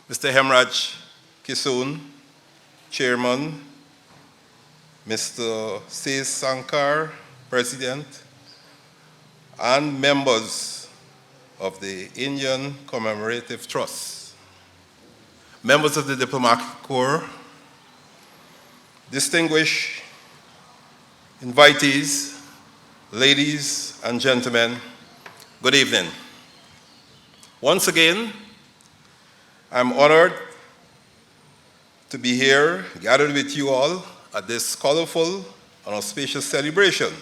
Mr. Hemraj Kisoon, Chairman, Mr. C. Sankar, President, and members of the Indian Commemorative Trust, members of the Diplomatic Corps, distinguished invitees, ladies and gentlemen, good evening. Once again, I'm honored to be here, gathered with you all at this colorful and auspicious celebration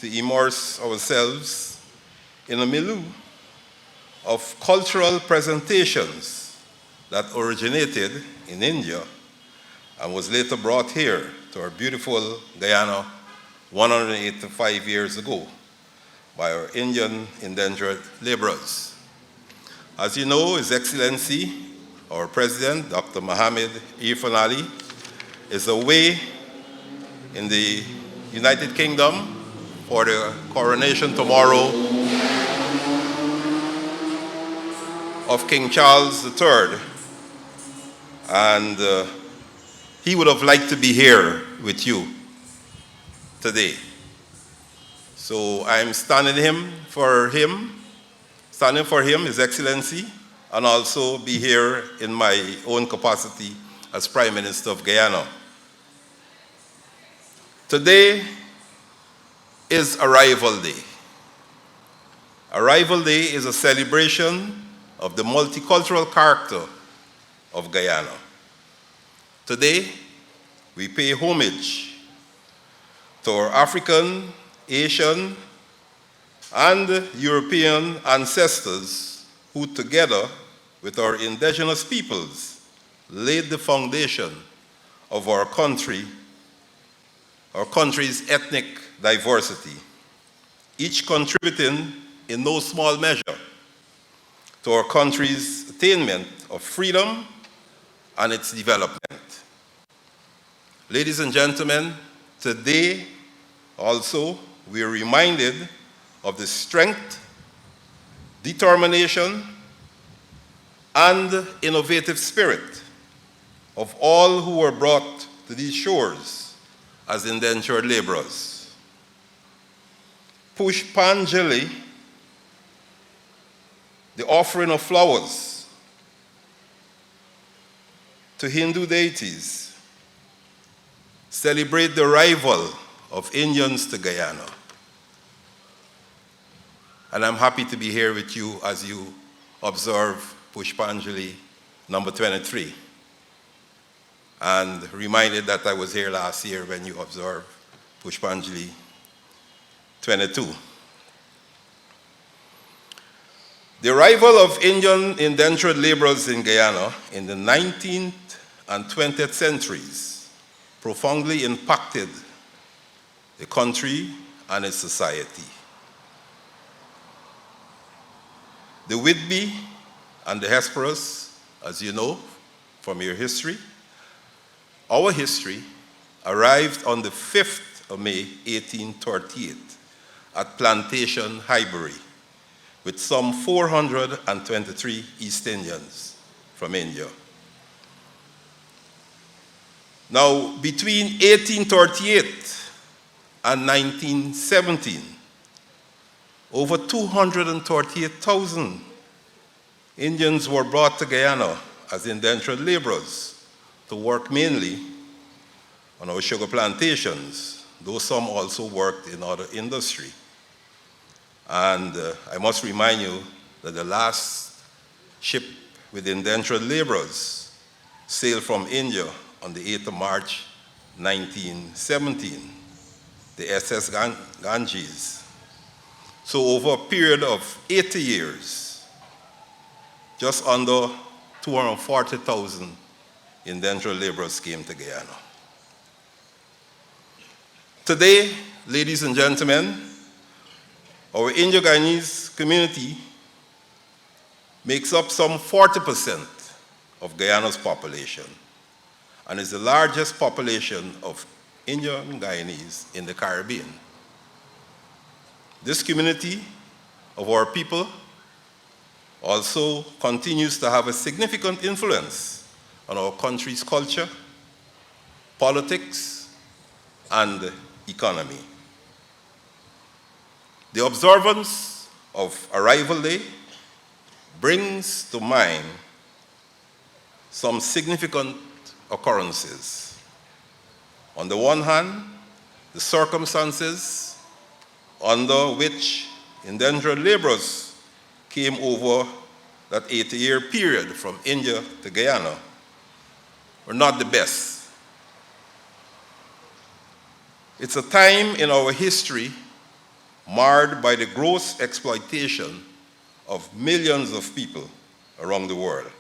to immerse ourselves in a milieu of cultural presentations that originated in India and was later brought here to our beautiful Guyana 185 years ago by our Indian indentured laborers. As you know, His Excellency, our President, Dr. Mohammed Irfan Ali, is away in the United Kingdom for the coronation tomorrow of King Charles III. And he would have liked to be here with you today. So I'm standing for him, His Excellency, and also be here in my own capacity as Prime Minister of Guyana. Today is Arrival Day. Arrival Day is a celebration of the multicultural character of Guyana. Today, we pay homage to our African, Asian, and European ancestors who, together with our indigenous peoples, laid the foundation of our country's ethnic diversity, each contributing in no small measure to our country's attainment of freedom and its development. Ladies and gentlemen, today also we are reminded of the strength, determination, and innovative spirit of all who were brought to these shores as indentured laborers. Pushpanjali, the offering of flowers to Hindu deities, celebrate the arrival of Indians to Guyana. And I'm happy to be here with you as you observe Pushpanjali number 23. And reminded that I was here last year when you observed Pushpanjali 22. The arrival of Indian indentured laborers in Guyana in the 19th and 20th centuries profoundly impacted the country and its society. The Whitby and the Hesperus, as you know from your history, our history, arrived on the 5th of May, 1838, at Plantation Highbury, with some 423 East Indians from India. Now, between 1838 and 1917, over 238,000 Indians were brought to Guyana as indentured laborers to work mainly on our sugar plantations, though some also worked in other industry. And I must remind you that the last ship with indentured laborers sailed from India on the 8th of March, 1917, the SS Ganges. So over a period of 80 years, just under 240,000 indentured laborers came to Guyana. Today, ladies and gentlemen, our Indo-Guyanese community makes up some 40% of Guyana's population and is the largest population of Indian Guyanese in the Caribbean. This community of our people also continues to have a significant influence on our country's culture, politics, and economy. The observance of Arrival Day brings to mind some significant occurrences. On the one hand, the circumstances under which indentured laborers came over that 80-year period from India to Guyana were not the best. It's a time in our history marred by the gross exploitation of millions of people around the world.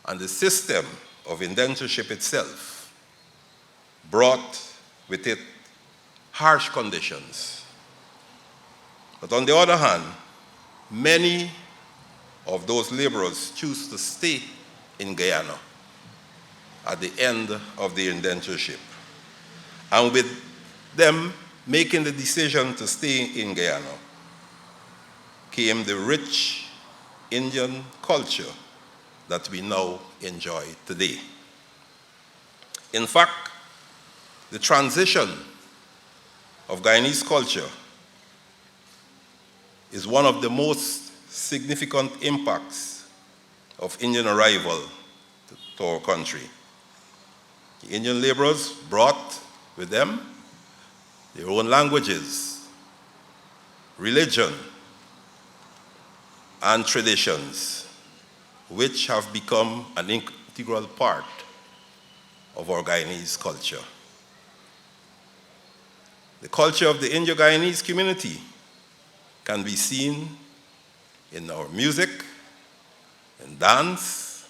And the system of indentureship itself brought with it harsh conditions. But on the other hand, many of those laborers choose to stay in Guyana at the end of the indentureship. And with them making the decision to stay in Guyana came the rich Indian culture that we now enjoy today. In fact, the transition of Guyanese culture is one of the most significant impacts of Indian arrival to our country. The Indian laborers brought with them their own languages, religion, and traditions, which have become an integral part of our Guyanese culture. The culture of the Indo-Guyanese community can be seen in our music, in dance,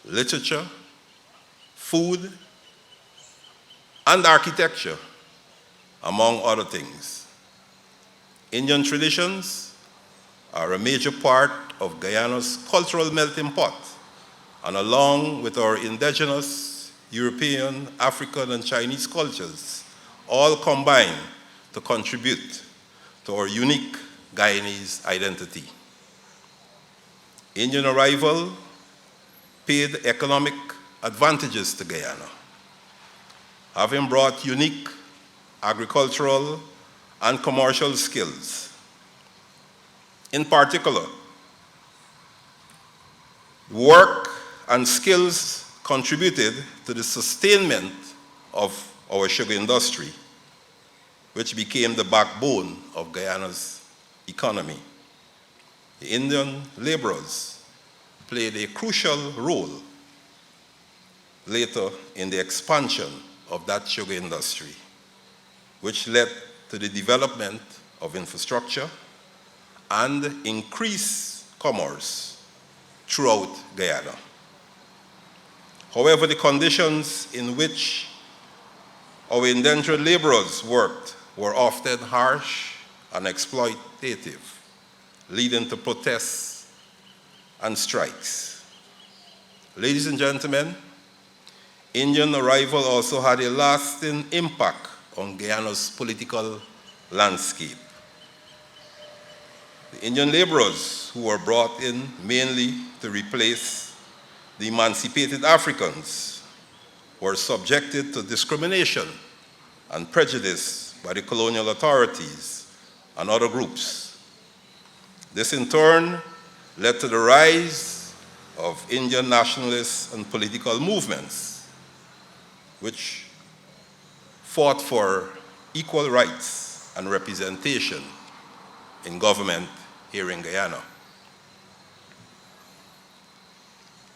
literature, food, and architecture, among other things. Indian traditions are a major part of Guyana's cultural melting pot, and along with our indigenous European, African, and Chinese cultures, all combine to contribute to our unique Guyanese identity. Indian arrival paid economic advantages to Guyana, having brought unique agricultural and commercial skills. In particular, work and skills contributed to the sustainment of our sugar industry, which became the backbone of Guyana's economy. The Indian laborers played a crucial role later in the expansion of that sugar industry, which led to the development of infrastructure and increased commerce throughout Guyana. However, the conditions in which our indentured laborers worked were often harsh and exploitative, leading to protests and strikes. Ladies and gentlemen, Indian arrival also had a lasting impact on Guyana's political landscape. The Indian laborers who were brought in mainly to replace the emancipated Africans were subjected to discrimination and prejudice by the colonial authorities and other groups. This in turn led to the rise of Indian nationalists and political movements, which fought for equal rights and representation in government here in Guyana.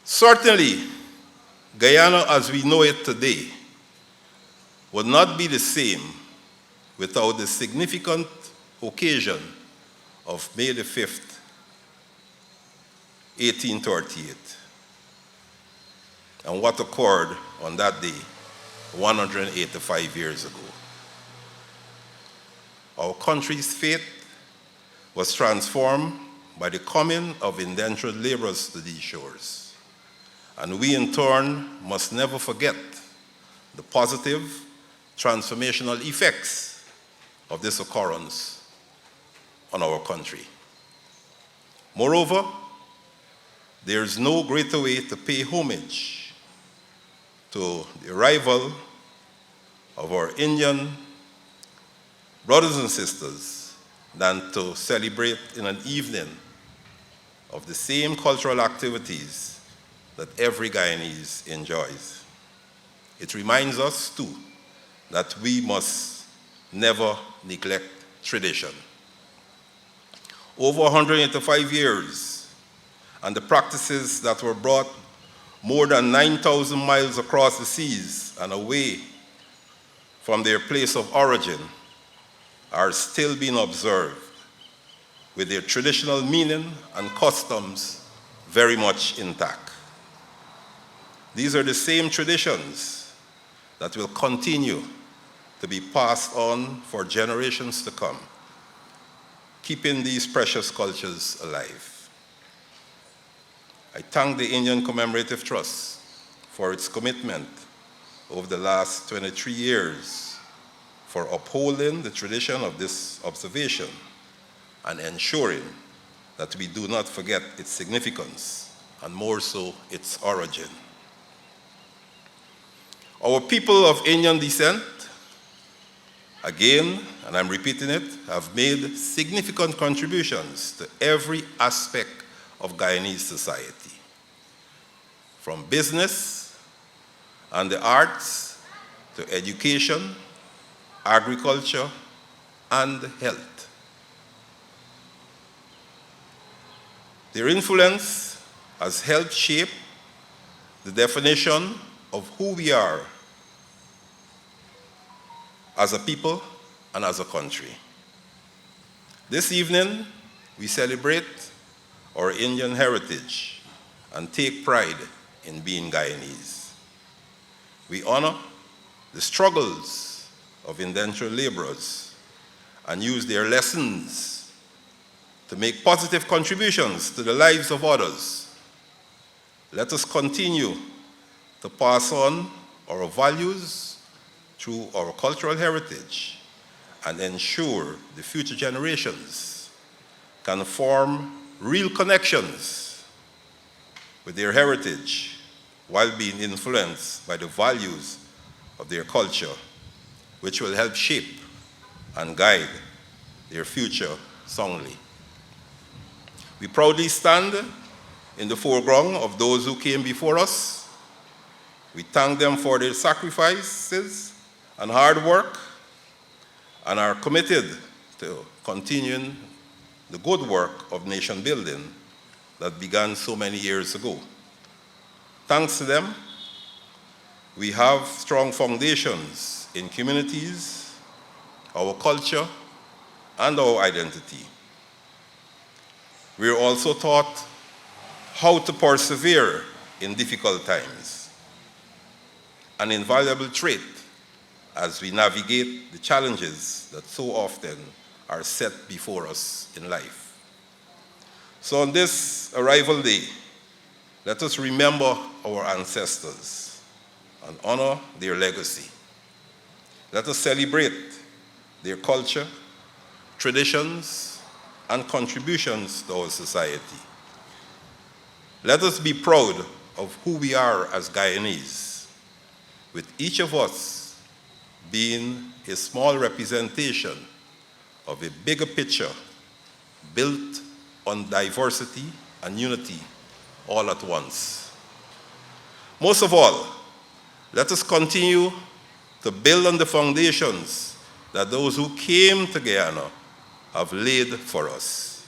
Certainly, Guyana as we know it today would not be the same without the significant occasion of May the 5th, 1838, and what occurred on that day 185 years ago. Our country's fate was transformed by the coming of indentured laborers to these shores. And we in turn must never forget the positive transformational effects of this occurrence on our country. Moreover, there is no greater way to pay homage to the arrival of our Indian brothers and sisters than to celebrate in an evening of the same cultural activities that every Guyanese enjoys. It reminds us, too, that we must never neglect tradition. Over 185 years, and the practices that were brought more than 9,000 miles across the seas and away from their place of origin are still being observed, with their traditional meaning and customs very much intact. These are the same traditions that will continue to be passed on for generations to come, keeping these precious cultures alive. I thank the Indian Commemorative Trust for its commitment over the last 23 years for upholding the tradition of this observation and ensuring that we do not forget its significance, and more so, its origin. Our people of Indian descent, again, and I'm repeating it, have made significant contributions to every aspect of Guyanese society, from business and the arts to education, agriculture, and health. Their influence has helped shape the definition of who we are as a people and as a country. This evening, we celebrate our Indian heritage and take pride in being Guyanese. We honor the struggles of indentured laborers and use their lessons to make positive contributions to the lives of others. Let us continue to pass on our values through our cultural heritage and ensure the future generations can form real connections with their heritage while being influenced by the values of their culture, which will help shape and guide their future soundly. We proudly stand in the foreground of those who came before us. We thank them for their sacrifices and hard work and are committed to continuing the good work of nation building that began so many years ago. Thanks to them, we have strong foundations in communities, our culture, and our identity. We are also taught how to persevere in difficult times, an invaluable trait as we navigate the challenges that so often are set before us in life. So on this arrival day, let us remember our ancestors and honor their legacy. Let us celebrate their culture, traditions, and contributions to our society. Let us be proud of who we are as Guyanese, with each of us being a small representation of a bigger picture built on diversity and unity all at once. Most of all, let us continue to build on the foundations that those who came to Guyana have laid for us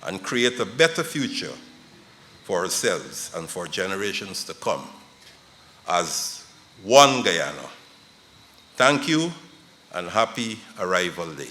and create a better future for ourselves and for generations to come as one Guyana. Thank you and happy Arrival Day.